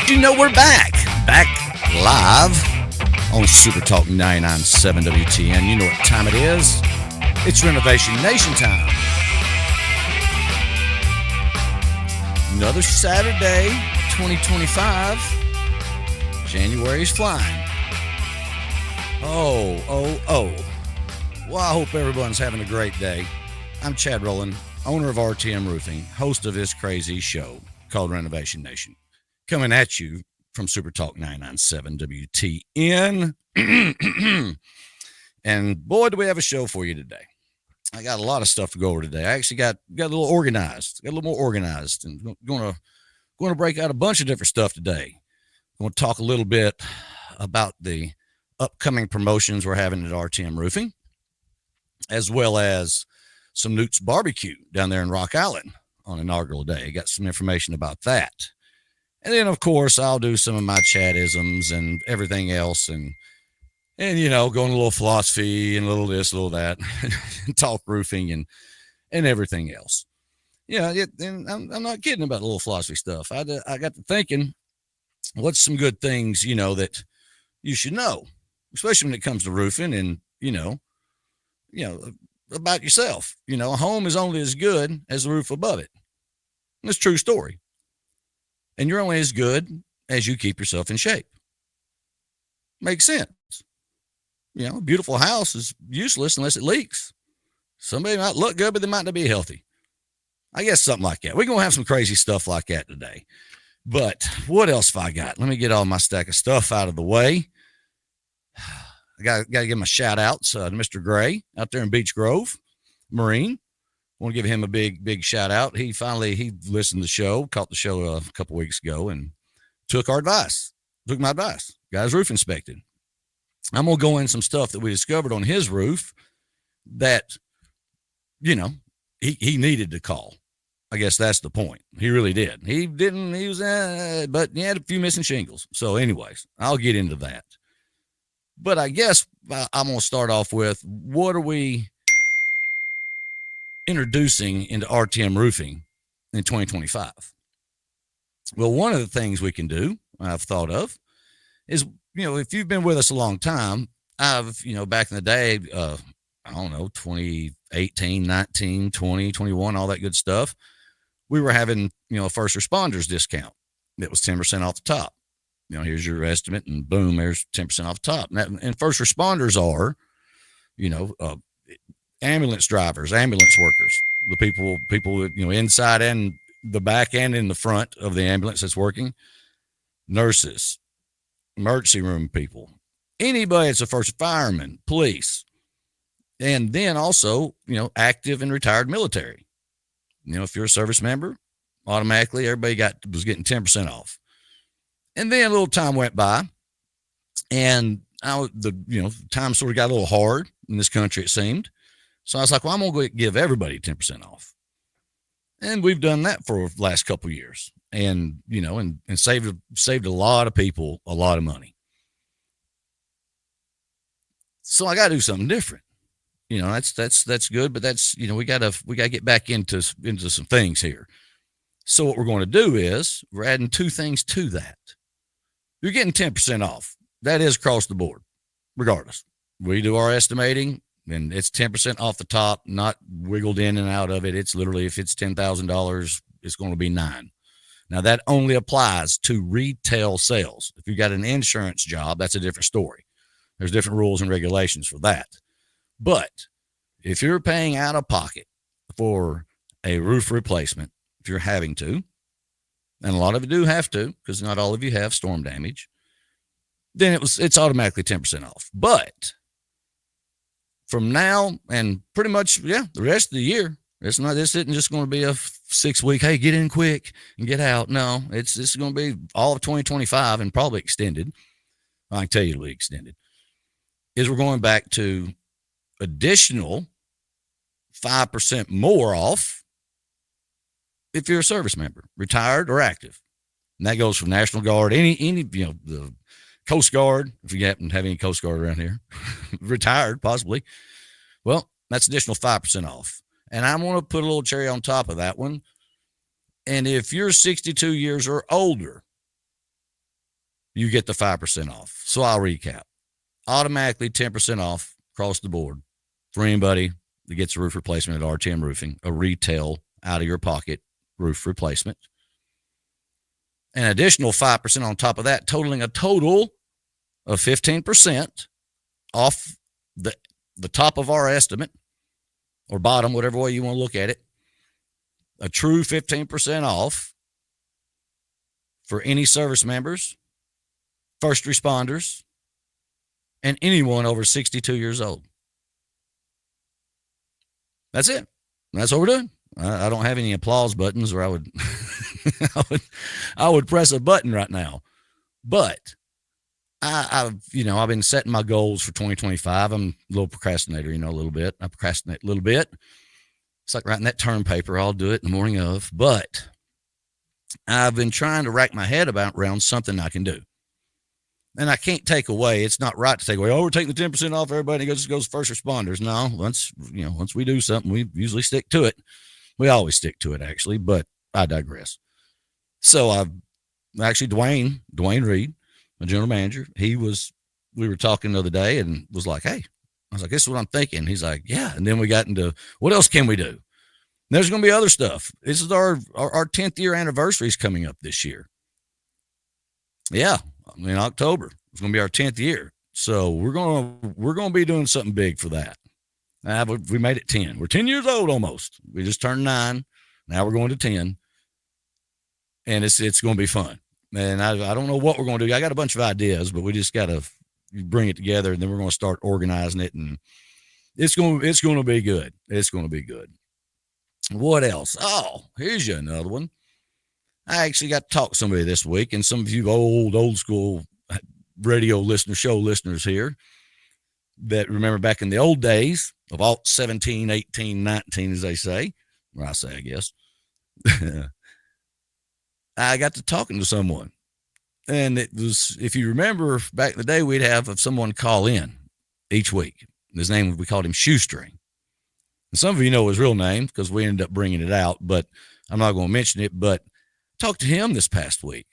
You know we're back live on Super Talk 99.7 WTN. You know what time it is. It's Renovation Nation time. Another Saturday, 2025. January's flying. Oh. Well, I hope everyone's having a great day. I'm Chad Rowland, owner of RTM Roofing, host of this crazy show called Renovation Nation. Coming at you from Super Talk 99.7 WTN. And boy, do we have a show for you today. I got a lot of stuff to go over today. I actually got a little organized, got a little more organized, and going to break out a bunch of different stuff today. I'm going to talk a little bit about the upcoming promotions we're having at RTM Roofing, as well as some Newt's Barbecue down there in Rock Island on inaugural day. Got some information about that. And then, of course, I'll do some of my chat-isms and everything else, and you know, going a little philosophy and a little this, a little that, and talk roofing and everything else. Yeah, and I'm not kidding about the little philosophy stuff. I got to thinking, what's some good things, you know, that you should know, especially when it comes to roofing and, you know, about yourself. You know, a home is only as good as the roof above it. It's a true story. And you're only as good as you keep yourself in shape. Makes sense. You know, a beautiful house is useless unless it leaks. Somebody might look good, but they might not be healthy. I guess something like that. We're going to have some crazy stuff like that today. But what else have I got? Let me get all my stack of stuff out of the way. I got to give him a shout out to Mr. Gray out there in Beach Grove Marine. I want to give him a big shout out. He listened to the show, caught the show a couple weeks ago, and took my advice, got his roof inspected. I'm going to go in some stuff that we discovered on his roof that, you know, he needed to call. I guess that's the point. He really did. But he had a few missing shingles. So anyways, I'll get into that. But I guess I'm going to start off with, what are we introducing into RTM Roofing in 2025? Well, one of the things we can do, I've thought of, is, you know, if you've been with us a long time, back in the day, 2018, 19, 20, 21, all that good stuff, we were having, you know, a first responders discount. It was 10% off the top. You know, here's your estimate, and boom, there's 10% off the top. And first responders are, you know, ambulance drivers, ambulance workers, the people, you know, inside and the back and in the front of the ambulance that's working, nurses, emergency room people, anybody that's a first, fireman, police, and then also, you know, active and retired military. You know, if you're a service member, automatically everybody was getting 10% off. And then a little time went by, and time sort of got a little hard in this country, it seemed. So I was like, well, I'm going to give everybody 10% off. And we've done that for the last couple of years, and, you know, and saved a lot of people a lot of money. So I got to do something different. You know, that's good, but that's, you know, we got to get back into some things here. So what we're going to do is we're adding two things to that. You're getting 10% off. That is across the board, regardless. We do our estimating, and it's 10% off the top, not wiggled in and out of it. It's literally, if it's $10,000, it's going to be $9,000. Now, that only applies to retail sales. If you got an insurance job, that's a different story. There's different rules and regulations for that. But if you're paying out of pocket for a roof replacement, if you're having to, and a lot of you do have to, because not all of you have storm damage, then it's automatically 10% off. But from now and pretty much, the rest of the year, this isn't just going to be a 6-week, hey, get in quick and get out. No, this is going to be all of 2025 and probably extended. I can tell you it'll be extended. Is we're going back to additional 5% more off if you're a service member, retired or active. And that goes from National Guard, any the Coast Guard, if you happen to have any Coast Guard around here, retired possibly. Well, that's additional 5% off. And I'm going to put a little cherry on top of that one. And if you're 62 years or older, you get the 5% off. So I'll recap. Automatically 10% off across the board for anybody that gets a roof replacement at RTM Roofing, a retail out of your pocket roof replacement. An additional 5% on top of that, totaling a total of 15% off the top of our estimate, or bottom, whatever way you want to look at it. A true 15% off for any service members, first responders, and anyone over 62 years old. That's it. That's what we're doing. I don't have any applause buttons, or I would, I would press a button right now. But I've been setting my goals for 2025. I'm a little procrastinator, a little bit. I procrastinate a little bit. It's like writing that term paper. I'll do it in the morning of. But I've been trying to rack my head around something I can do. And I can't take away. It's not right to take away. Oh, we're taking the 10% off. Everybody goes first responders. No, once we do something, we usually stick to it. We always stick to it, actually. But I digress. So I've actually Dwayne Reed, my general manager. We were talking the other day and was like, hey, I was like, this is what I'm thinking. He's like, yeah. And then we got into what else can we do? And there's going to be other stuff. This is our 10th year anniversary is coming up this year. Yeah. In October, it's going to be our 10th year. So we're going to be doing something big for that. We made it 10. We're 10 years old almost. We just turned 9. Now we're going to 10. And it's going to be fun. And I don't know what we're going to do. I got a bunch of ideas, but we just got to bring it together, and then we're going to start organizing it, and it's going to be good. It's going to be good. What else? Oh, here's you another one. I actually got to talk to somebody this week, and some of you old school radio show listeners here that remember back in the old days of all 17, 18, 19, as they say, or I say, I guess. I got to talking to someone, and it was, if you remember back in the day, we'd have someone call in each week. His name, we called him Shoestring. And some of you know his real name because we ended up bringing it out, but I'm not going to mention it. But talked to him this past week.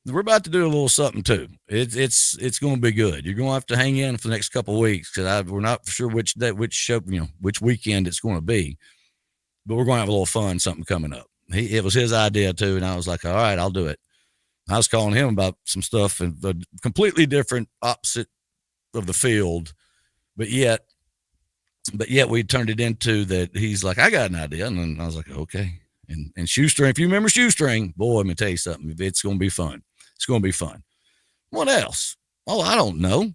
We're about to do a little something too. It's going to be good. You're going to have to hang in for the next couple of weeks because we're not sure which show, which weekend it's going to be, but we're going to have a little fun, something coming up. It was his idea too, and I was like, all right, I'll do it. I was calling him about some stuff and the completely different opposite of the field, but yet we turned it into that. He's like, I got an idea, and then I was like, okay. And Shoestring, if you remember Shoestring, boy, let me tell you something. It's going to be fun. It's going to be fun. What else? Oh, I don't know.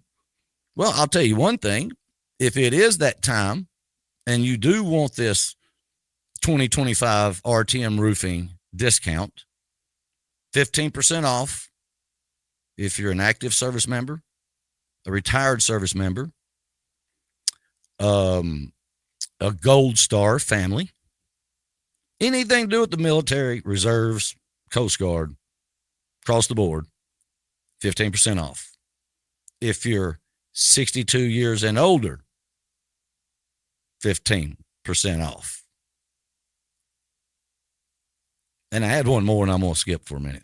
Well, I'll tell you one thing. If it is that time and you do want this 2025 RTM Roofing discount, 15% off if you're an active service member, a retired service member, a Gold Star family, anything to do with the military, reserves, Coast Guard, across the board, 15% off. If you're 62 years and older, 15% off. And I had one more, and I'm going to skip for a minute.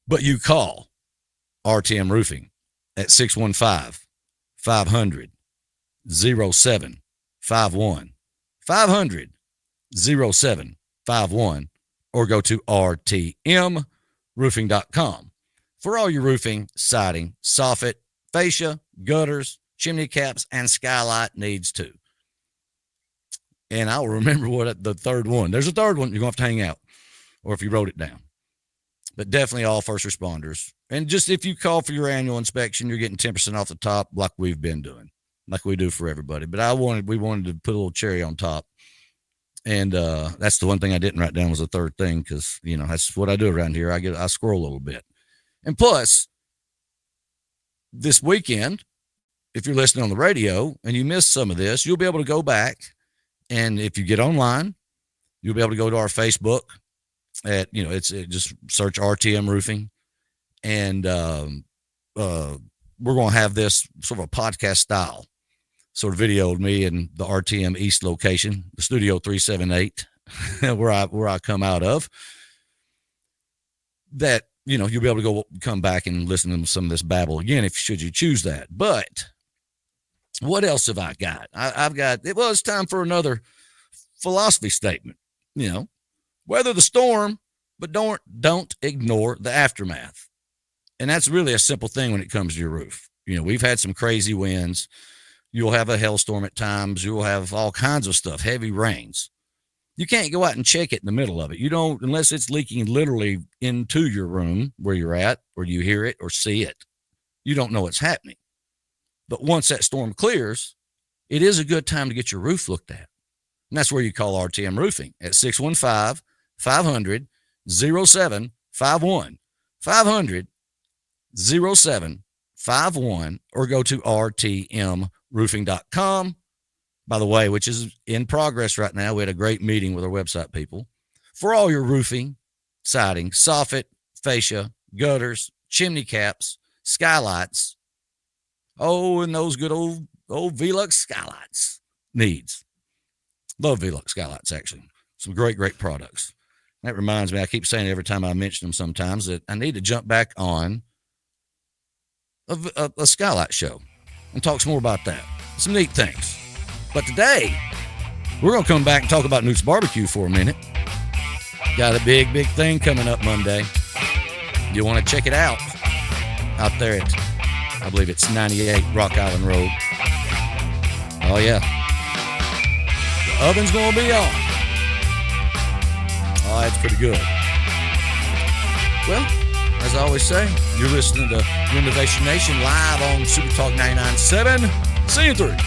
But you call RTM Roofing at 615-500-0751. 500-0751, or go to rtmroofing.com for all your roofing, siding, soffit, fascia, gutters, chimney caps, and skylight needs too. And I'll remember what the third one. There's a third one. You're going to have to hang out, or if you wrote it down. But definitely all first responders. And just if you call for your annual inspection, you're getting 10% off the top like we've been doing, like we do for everybody. But we wanted to put a little cherry on top. And that's the one thing I didn't write down was the third thing because, that's what I do around here. I squirrel a little bit. And plus, this weekend, if you're listening on the radio and you missed some of this, you'll be able to go back. And if you get online, you'll be able to go to our Facebook at, just search RTM Roofing. And we're going to have this sort of a podcast style sort of video of me in the RTM East location, the Studio 378, where I come out of. That you'll be able to come back and listen to some of this babble again should you choose that. But what else have I got? I've got, it's time for another philosophy statement. Weather the storm, but don't ignore the aftermath. And that's really a simple thing when it comes to your roof. We've had some crazy winds. You'll have a hailstorm at times. You'll have all kinds of stuff, heavy rains. You can't go out and check it in the middle of it. You don't, unless it's leaking literally into your room where you're at, or you hear it or see it. You don't know what's happening. But once that storm clears, it is a good time to get your roof looked at. And that's where you call RTM Roofing at 615-500-0751. 500-0751, or go to rtmroofing.com. By the way, which is in progress right now. We had a great meeting with our website people for all your roofing, siding, soffit, fascia, gutters, chimney caps, skylights. Oh, and those good old Velux skylights needs. Love Velux skylights, actually. Some great products. That reminds me, I keep saying it every time I mention them sometimes, that I need to jump back on a skylight show and talk some more about that. Some neat things. But today, we're going to come back and talk about Newt's Barbecue for a minute. Got a big thing coming up Monday. You want to check it out there at, I believe it's 98 Rock Island Road. Oh, yeah. The oven's going to be on. Oh, that's pretty good. Well, as I always say, you're listening to Renovation Nation live on Super Talk 99.7. See you through.